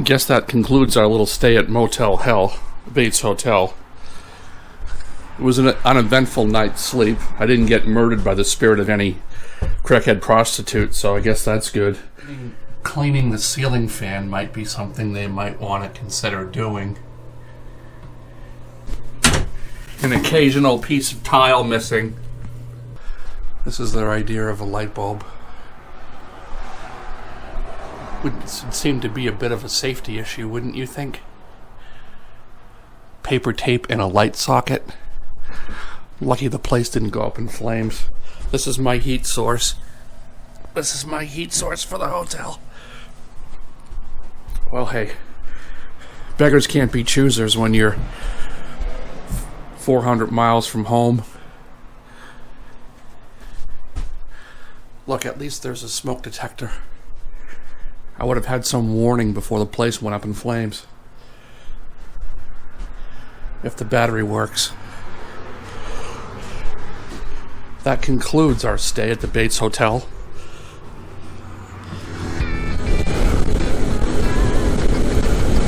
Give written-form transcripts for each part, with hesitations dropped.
Guess that concludes our little stay at Motel Hell, Bates Hotel. It was an uneventful night's sleep. I didn't get murdered by the spirit of any crackhead prostitute, so I guess that's good. Cleaning the ceiling fan might be something they might want to consider doing. An occasional piece of tile missing. This is their idea of a light bulb. Would seem to be a bit of a safety issue, wouldn't you think? Paper tape in a light socket. Lucky the place didn't go up in flames. This is my heat source. This is my heat source for the hotel. Well, hey, beggars can't be choosers when you're 400 miles from home. Look, at least there's a smoke detector. I would have had some warning before the place went up in flames. If the battery works. That concludes our stay at the Bates Hotel.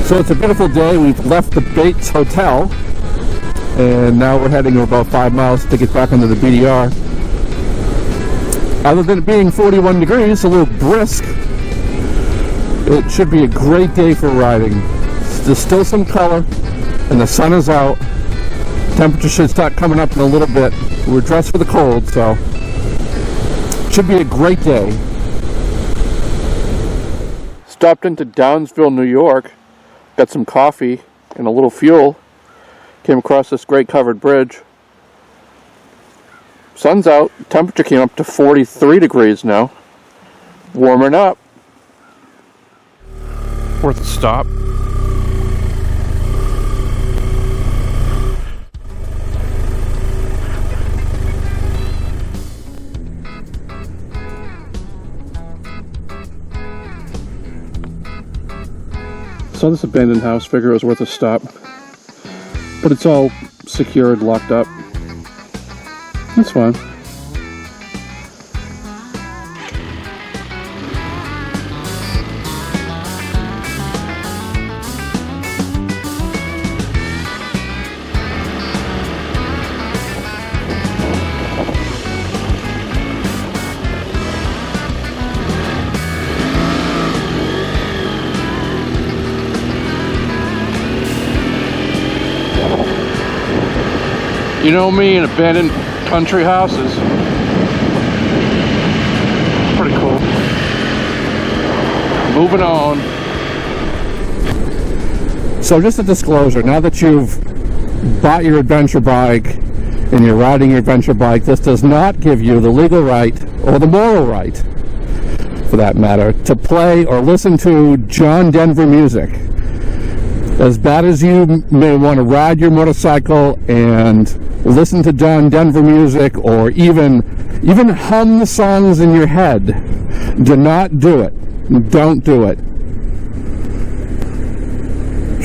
So it's a beautiful day. We've left the Bates Hotel and now we're heading about 5 miles to get back into the NEBDR. Other than it being 41 degrees, a little brisk, it should be a great day for riding. There's still some color and the sun is out. Temperature should start coming up in a little bit. We're dressed for the cold, so it should be a great day. Stopped into Downsville, New York, got some coffee and a little fuel. Came across this great covered bridge. Sun's out, temperature came up to 43 degrees now. Warming up. Worth a stop. So this abandoned house, figure it was worth a stop. But it's all secured, locked up. That's fine. You know me and abandoned country houses. Pretty cool. Moving on. So just a disclosure, now that you've bought your adventure bike and you're riding your adventure bike, this does not give you the legal right, or the moral right, for that matter, to play or listen to John Denver music. As bad as you may want to ride your motorcycle and listen to John Denver music, or even hum the songs in your head, do not do it. Don't do it.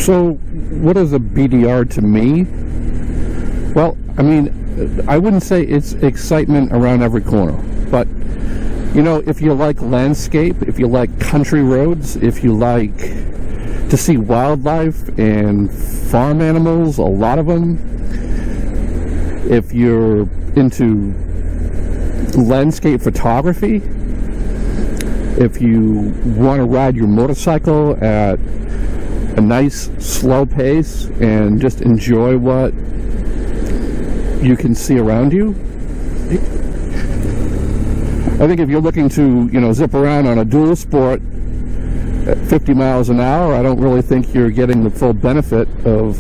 So, what is a NEBDR to me? Well, I mean, I wouldn't say it's excitement around every corner, but you know, if you like landscape, if you like country roads, if you like to see wildlife and farm animals, a lot of them, if you're into landscape photography, if you want to ride your motorcycle at a nice slow pace and just enjoy what you can see around you, I think if you're looking to, you know, zip around on a dual sport at 50 miles an hour, I don't really think you're getting the full benefit of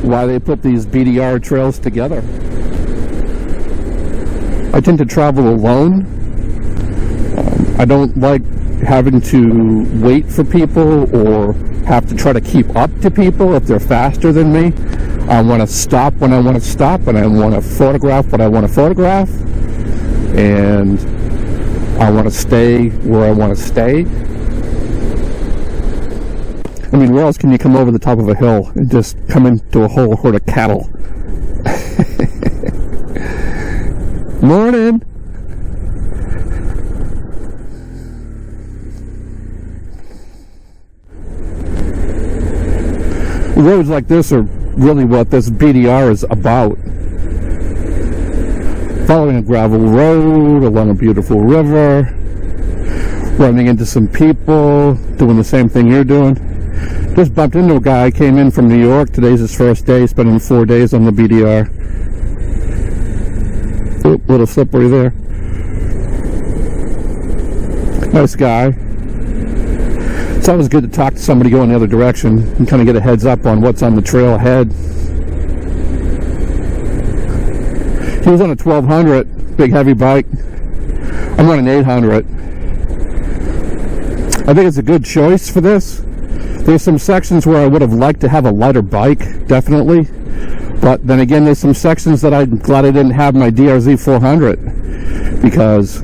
why they put these NEBDR trails together. I tend to travel alone. I don't like having to wait for people or have to try to keep up to people if they're faster than me. I want to stop when I want to stop, and I want to photograph what I want to photograph, and I want to stay where I want to stay. I mean, where else can you come over the top of a hill and just come into a whole herd of cattle? Morning! roads like this are really what this BDR is about. Following a gravel road along a beautiful river, running into some people, doing the same thing you're doing. Just bumped into a guy, came in from New York. Today's his first day, spending 4 days on the BDR. Oop, little slippery there. Nice guy. It's always good to talk to somebody going the other direction and kind of get a heads up on what's on the trail ahead. He was on a 1200, big heavy bike. I'm on an 800. I think it's a good choice for this. There's some sections where I would have liked to have a lighter bike, definitely. But then again, there's some sections that I'm glad I didn't have my DRZ 400, because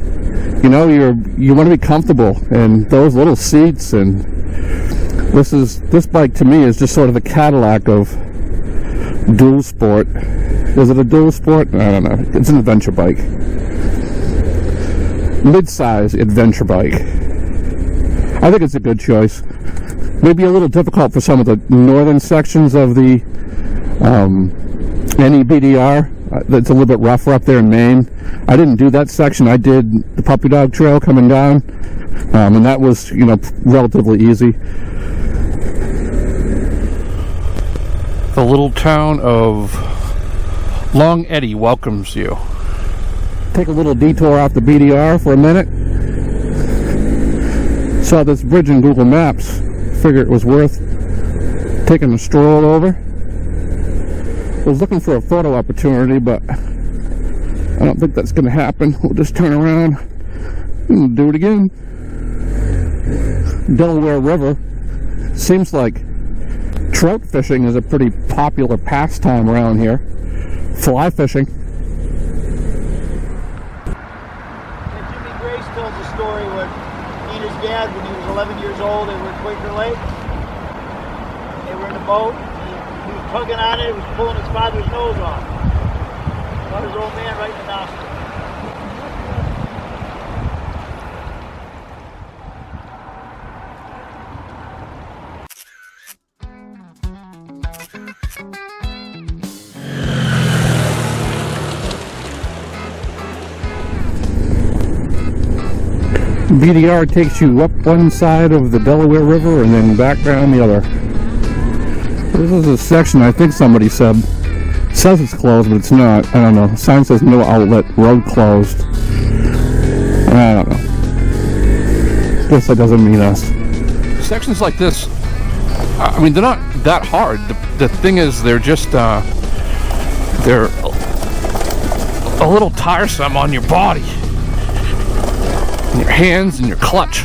you know you want to be comfortable, and those little seats, and this bike to me is just sort of the Cadillac of dual sport. Is it a dual sport? I don't know. It's an adventure bike. Mid-size adventure bike. I think it's a good choice. Maybe a little difficult for some of the northern sections of the N.E.B.D.R. It's a little bit rougher up there in Maine. I didn't do that section. I did the Puppy Dog Trail coming down, and that was, you know, relatively easy. The little town of Long Eddy welcomes you. Take a little detour off the BDR for a minute. Saw this bridge in Google Maps. Figured it was worth taking a stroll over. Was looking for a photo opportunity, but I don't think that's going to happen. We'll just turn around and do it again. Delaware River. Seems like trout fishing is a pretty popular pastime around here. Fly fishing. Jimmy Grace tells a story when he and his dad, when he was 11 years old, they were at Quaker Lake. They were in a boat. He was tugging on it. It was pulling his father's nose off. Got his old man right in the nostril. BDR takes you up one side of the Delaware River and then back down the other. This is a section I think somebody said says it's closed, but it's not. I don't know. The sign says no outlet, road closed. I don't know. Guess that doesn't mean us. Sections like this, I mean, they're not that hard. The thing is, they're just they're a little tiresome on your body. Your hands and your clutch.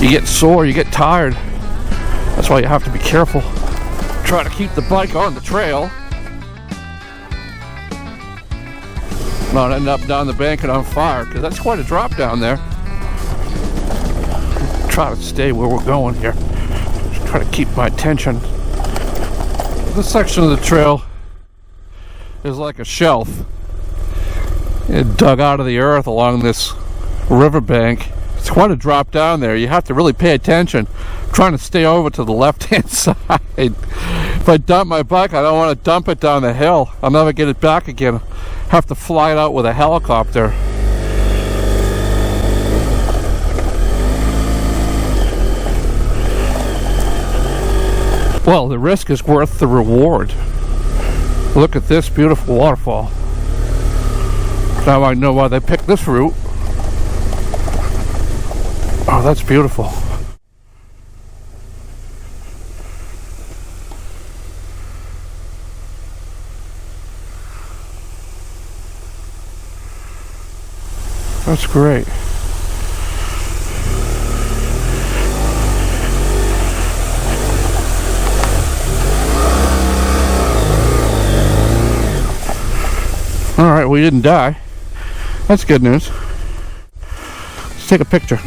You get sore, you get tired. That's why you have to be careful. Try to keep the bike on the trail. Not end up down the bank and on fire, because that's quite a drop down there. Try to stay where we're going here. Just try to keep my attention. This section of the trail is like a shelf. It dug out of the earth along this riverbank. It's quite a drop down there. You have to really pay attention. I'm trying to stay over to the left-hand side. If I dump my bike, I don't want to dump it down the hill. I'll never get it back again. Have to fly it out with a helicopter. Well, the risk is worth the reward. Look at this beautiful waterfall. Now I know why they picked this route. Oh, that's beautiful. That's great. All right, we didn't die. That's good news. Let's take a picture.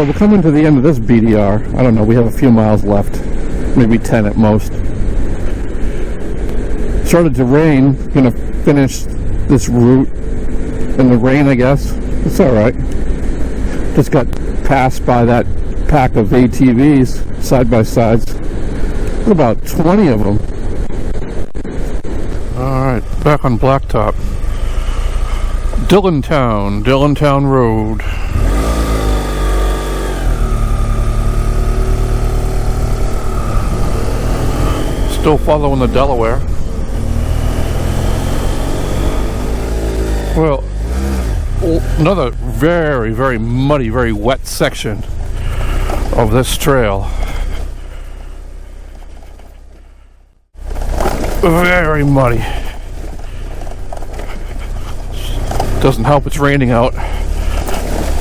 So we're coming to the end of this BDR. I don't know, we have a few miles left, maybe 10 at most. Started to rain, gonna finish this route in the rain, I guess. It's alright. Just got passed by that pack of ATVs, side-by-sides. About 20 of them. Alright, back on Blacktop. Dillontown Road. Still following the Delaware. Well, another very, very muddy, very wet section of this trail. Very muddy. Doesn't help it's raining out.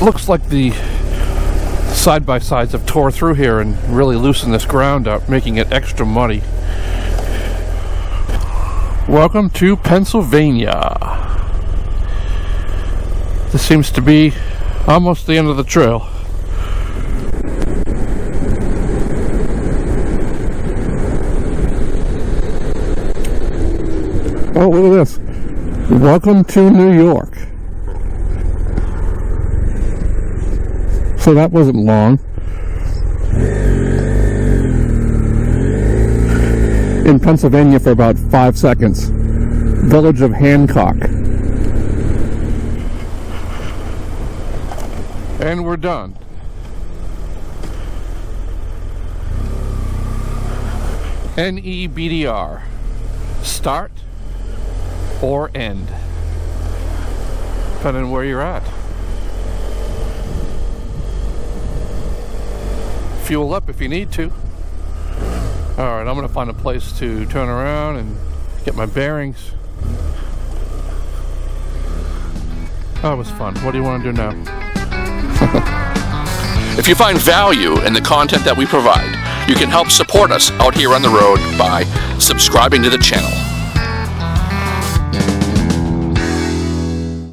Looks like the side-by-sides have tore through here and really loosened this ground up, making it extra muddy. Welcome to Pennsylvania. This seems to be almost the end of the trail. Oh, look at this. Welcome to New York. So that wasn't long. In Pennsylvania for about 5 seconds. Village of Hancock. And we're done. N.E.B.D.R. Start or end, depending on where you're at. Fuel up if you need to. Alright, I'm going to find a place to turn around and get my bearings. That was fun. What do you want to do now? If you find value in the content that we provide, you can help support us out here on the road by subscribing to the channel.